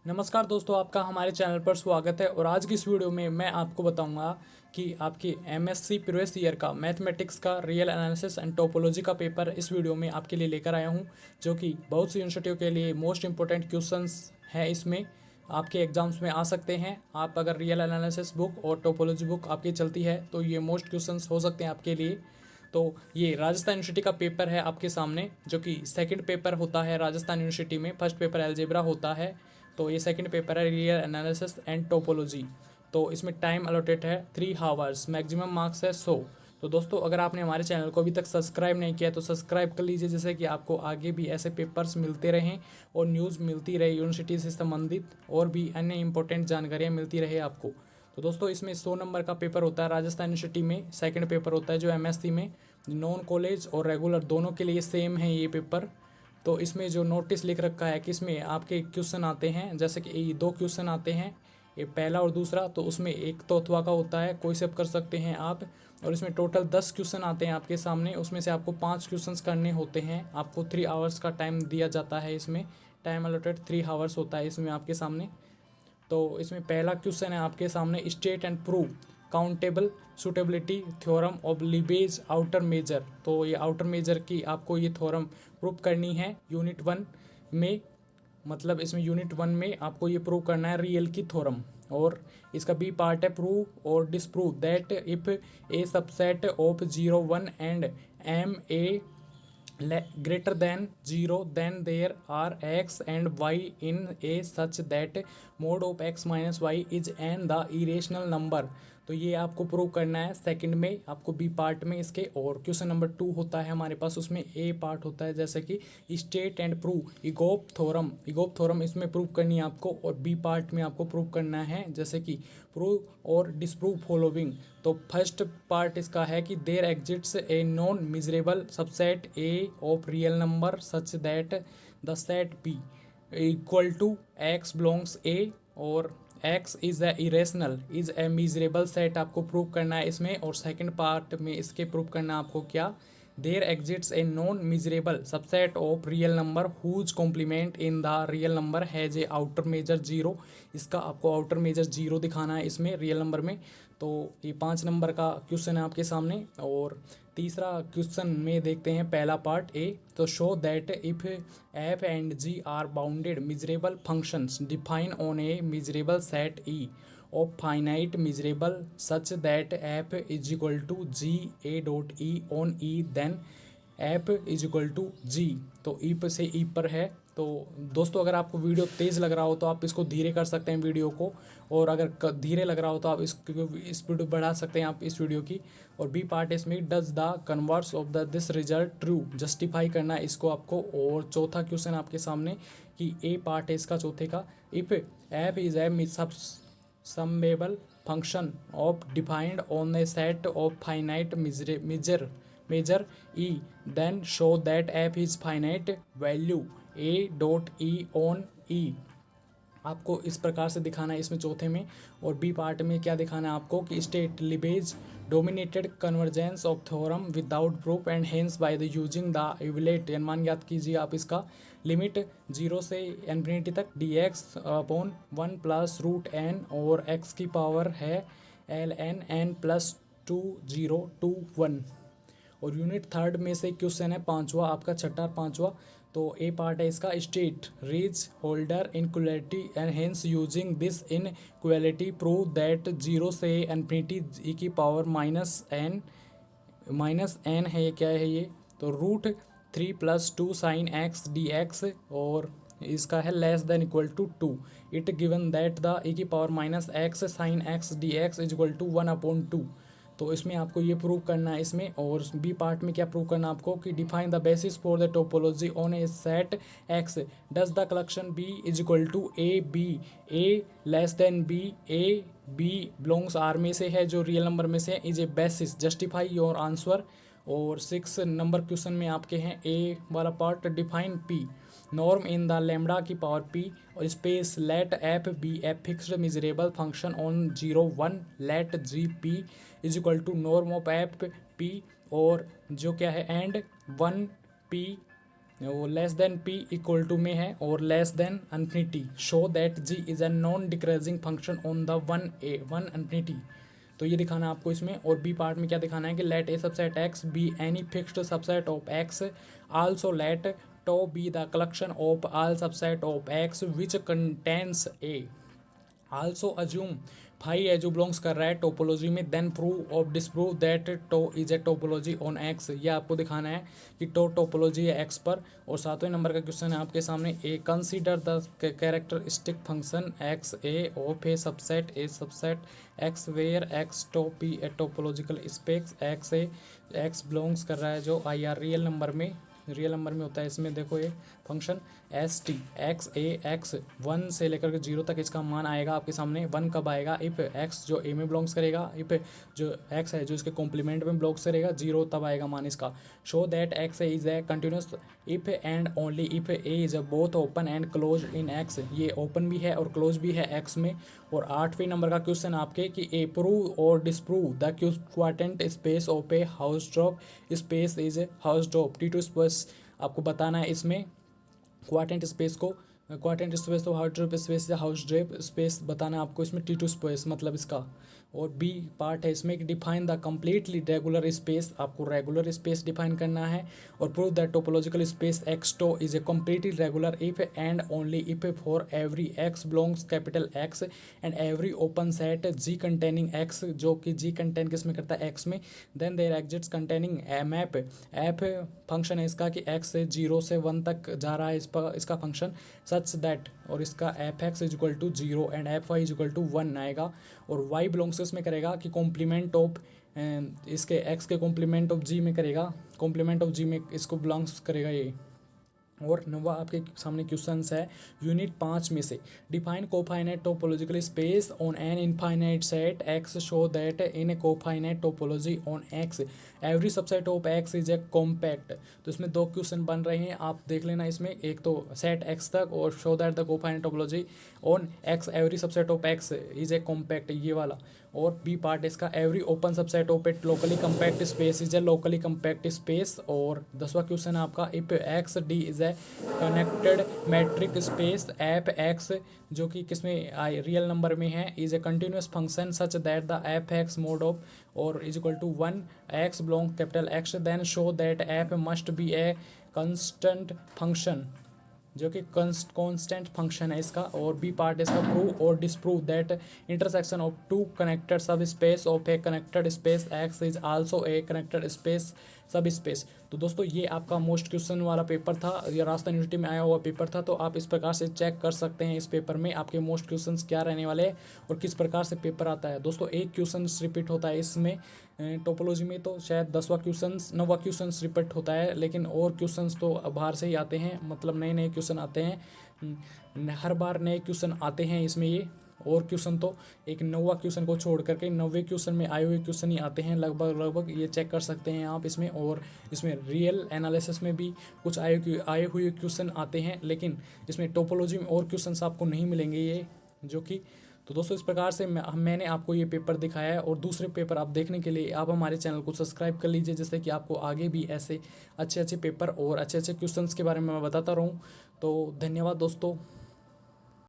नमस्कार दोस्तों, आपका हमारे चैनल पर स्वागत है। और आज की इस वीडियो में मैं आपको बताऊंगा कि आपकी एमएससी प्रीवियस ईयर का मैथमेटिक्स का रियल एनालिसिस एंड टोपोलॉजी का पेपर इस वीडियो में आपके लिए लेकर आया हूं, जो कि बहुत सी यूनिवर्सिटियों के लिए मोस्ट इंपॉर्टेंट क्वेश्चंस है। इसमें आपके एग्जाम्स में आ सकते हैं। आप अगर रियल एनालिसिस बुक और टोपोलॉजी बुक आपकी चलती है तो ये मोस्ट क्वेश्चंस हो सकते हैं आपके लिए। तो ये राजस्थान यूनिवर्सिटी का पेपर है आपके सामने, जो कि सेकंड पेपर होता है राजस्थान यूनिवर्सिटी में। फर्स्ट पेपर अलजेब्रा होता है, तो ये सेकंड पेपर है रियल एनालिसिस एंड टोपोलॉजी। तो इसमें टाइम अलॉटेड है 3 आवर्स, मैक्सिमम मार्क्स है 100। तो दोस्तों, अगर आपने हमारे चैनल को अभी तक सब्सक्राइब नहीं किया तो सब्सक्राइब कर लीजिए, जिससे कि आपको आगे भी ऐसे पेपर्स मिलते रहें और न्यूज़ मिलती रहे यूनिवर्सिटी से संबंधित, और भी अन्य इंपॉर्टेंट जानकारियाँ मिलती रहे आपको। तो दोस्तों, इसमें 100 नंबर का पेपर होता है राजस्थान यूनिवर्सिटी में। सेकंड पेपर होता है जो एमएससी में, नॉन कॉलेज और रेगुलर दोनों के लिए सेम है ये पेपर। तो इसमें जो नोटिस लिख रखा है कि इसमें आपके क्वेश्चन आते हैं, जैसे कि ये 2 क्वेश्चन आते हैं, ये पहला और दूसरा। तो उसमें एक तोतवा का होता है, कोई से कर सकते हैं आप। और इसमें टोटल 10 क्वेश्चन आते हैं आपके सामने। उसमें से आपको 5 क्वेश्चंस करने होते हैं। आपको 3 आवर्स का टाइम दिया जाता है। इसमें टाइम अलॉटेड 3 आवर्स होता है इसमें आपके सामने। तो इसमें पहला क्वेश्चन है आपके सामने, state and prove countable subadditivity theorem of Lebesgue outer measure. तो ये आउटर मेजर की आपको ये थ्योरम प्रूव करनी है यूनिट 1 में। मतलब इसमें यूनिट 1 में आपको ये प्रूव करना है रियल की थ्योरम। और इसका बी पार्ट है प्रूव और disprove that if A subset of 0 1 and M A greater than 0 then there are x and y in a such that mod of x minus y is an the irrational number। तो ये आपको prove करना है second में, आपको B part में इसके। और क्वेश्चन नंबर 2 होता है हमारे पास, उसमें ए पार्ट होता है, जैसे कि स्टेट एंड प्रूव इगोप थ्योरम इसमें प्रूव करनी है आपको। और बी पार्ट में आपको प्रूव करना है जैसे कि प्रूव और डिसप्रूव फॉलोइंग। तो फर्स्ट पार्ट इसका है कि there exists a non measurable subset A of real number such that the set B equal to x belongs A और x is a irrational is a measurable set आपको prove करना है इसमें। और second part में इसके prove करना है आपको क्या, there exists a non measurable subset of real number whose complement in the real number has a outer measure 0। इसका आपको आउटर मेजर 0 दिखाना है इसमें रियल नंबर में। तो ये 5 नंबर का क्वेश्चन है आपके सामने। और तीसरा क्वेश्चन में देखते हैं पहला पार्ट ए। तो show that if F and G are bounded measurable functions defined on a measurable set E of finite measurable such that F is equal to G a dot e on E then F is equal to G. तो E पर से ई पर है। तो दोस्तों, अगर आपको video तेज़ लग रहा हो तो आप इसको धीरे कर सकते हैं वीडियो को, और अगर धीरे लग रहा हो तो आप इस स्पीड बढ़ा सकते हैं आप इस वीडियो की। और बी पार्ट इसमें does the converse of the this result true, justify करना है इसको आपको। और चौथा क्वेश्चन आपके सामने कि ए पार्ट है इसका चौथे का, if F is a summable function of defined on a set of finite measure e, then show that f is finite value a dot e on e। आपको इस प्रकार से दिखाना है इसमें चौथे में। और बी पार्ट में क्या दिखाना है आपको कि state Lebesgue dominated convergence of theorem without proof and hence by the using the evaluate अनुमान ज्ञात कीजिए आप इसका। लिमिट 0 से इन्फिनिटी तक D X upon 1 plus root N, और एक्स की पावर है एल एन एन प्लस 2 0 2 1। और यूनिट 3 में से क्वेश्चन है पांचवा आपका, छठा पांचवा। तो ए पार्ट है इसका, state Riesz Holder inequality and hence using this inequality prove that 0 से इन्फिनिटी ई की पावर माइनस एन है, ये क्या है ये, तो root 3 plus 2 sine x d x. और इसका है less than equal to 2। It given that the e की power minus x sine x d x is equal to 1/2। तो इसमें आपको ये प्रूव करना है इसमें। और बी पार्ट में क्या प्रूव करना है आपको कि define the basis for the topology on a set X does the collection B is equal to A less than B, A B belongs R में से है जो रियल नंबर में से is a basis, justify your answer. और 6 number question में आपके हैं ए वाला part, define P norm in the lambda की पावर पी और space let F be a fixed miserable function on 0 1 let G P is equal to norm of F P. और जो क्या है एंड 1 पी वो less than P equal to में है और less than infinity, show that G is a non decreasing function on the one infinity. तो ये दिखाना है आपको इसमें। और बी पार्ट में क्या दिखाना है कि let A subset X be any fixed subset of X, also let tau be the collection of all subset of X which contains A. Also assume phi है जो बिलोंग्स कर रहा है टोपोलॉजी में, देन प्रूव और disprove that tau is a topology on X. ये आपको दिखाना है कि टोपोलॉजी है एक्स पर। और 7वें नंबर का क्वेश्चन है आपके सामने, A consider the characteristic function X A of A subset X where X to be a topological space X A. X belongs कर रहा है जो आई आर रियल नंबर में होता है। इसमें देखो ये function S T x A x 1 से लेकर के 0 तक इसका मान आएगा आपके सामने। 1 कब आएगा? इफ़ एक्स जो ए में बिलोंग्स करेगा, इफ़ जो एक्स है जो इसके कॉम्प्लीमेंट में बिलोंग्स करेगा 0 तब आएगा मान इसका। Show that x is a continuous if and only if A is both open and close in x. ये ओपन भी है और क्लोज भी है एक्स में। और 8वें नंबर का क्वेश्चन आपके कि ए प्रूव और disprove the quadrant space of a Hausdorff space is a Hausdorff T two space. आपको बताना है इसमें क्वाड्रेंट स्पेस को, क्वाड्रेंट स्पेस तो हाउस ड्रॉप स्पेस या हाउस ड्रॉप स्पेस बताना है आपको इसमें। टी टू स्पेस मतलब इसका। और बी पार्ट है इसमें कि define the completely regular space, आपको रेगुलर स्पेस डिफाइन करना है। और prove that topological space X tau is a completely regular if and only if for every X belongs capital X and every open set G containing X, जो कि जी contain किस में करता है? X में। Then there exists containing map F function है इसका कि एक्स से 0 से 1 तक जा रहा है इसका फंक्शन सच दैट, और इसका F X is equal to 0 and F Y is equal to 1 आएगा। और वाई बिलोंग्स इसमें करेगा कि कॉम्प्लीमेंट ऑफ इसके एक्स के कॉम्प्लीमेंट ऑफ जी में करेगा, कॉम्प्लीमेंट ऑफ जी में इसको बिलोंग्स करेगा ये। और 9वां आपके सामने क्वेश्चंस है यूनिट 5 में से, define cofinite topological space on an infinite set X, show that in a cofinite topology on X every subset of X is a compact. तो इसमें 2 क्वेश्चन बन रहे हैं, आप देख लेना इसमें। एक तो सेट एक्स तक और show that the cofinite topology on X every subset of X is a compact, ये वाला। और बी पार्ट इसका every open subset of it locally compact space is a locally compact space. और 10वां question आपका if X D is a connected metric space F X, जो कि किसमें रियल नंबर में है, is a continuous function such that the F X mod of और is equal to 1 X belong capital X, then show that F must be a constant function, जो कि constant function है इसका। और B part इसका prove और disprove that intersection of 2 connected subspace of a connected space X is also a connected space subspace. तो दोस्तों ये आपका मोस्ट क्वेश्चन वाला पेपर था, या राजस्थान यूनिवर्सिटी में आया हुआ पेपर था। तो आप इस प्रकार से चेक कर सकते हैं इस पेपर में आपके मोस्ट क्वेश्चंस क्या रहने वाले हैं और किस प्रकार से पेपर आता है। दोस्तों एक क्वेश्चन रिपीट होता है इसमें टोपोलॉजी में, तो शायद 10वां क्वेश्चन 9वां क्वेश्चन रिपीट होता है, लेकिन और क्वेश्चंस तो बाहर से ही आते हैं, मतलब नए नए क्वेश्चन आते हैं, हर बार नए क्वेश्चन आते हैं इसमें ये। और क्वेश्चन तो एक 9वां क्वेश्चन को छोड़ करके 9वें क्वेश्चन में आए हुए क्वेश्चन ही आते हैं लगभग, ये चेक कर सकते हैं आप इसमें। और इसमें रियल एनालिसिस में भी कुछ आए हुए क्वेश्चन आते हैं, लेकिन इसमें टोपोलॉजी में और क्वेश्चन आपको नहीं मिलेंगे ये, जो कि। तो दोस्तों इस प्रकार से मैंने आपको ये पेपर दिखाया है। और दूसरे पेपर आप देखने के लिए आप हमारे चैनल को सब्सक्राइब कर लीजिए, जिससे कि आपको आगे भी ऐसे अच्छे अच्छे पेपर और अच्छे अच्छे क्वेश्चंस के बारे में मैं बताता रहूँ। तो धन्यवाद दोस्तों।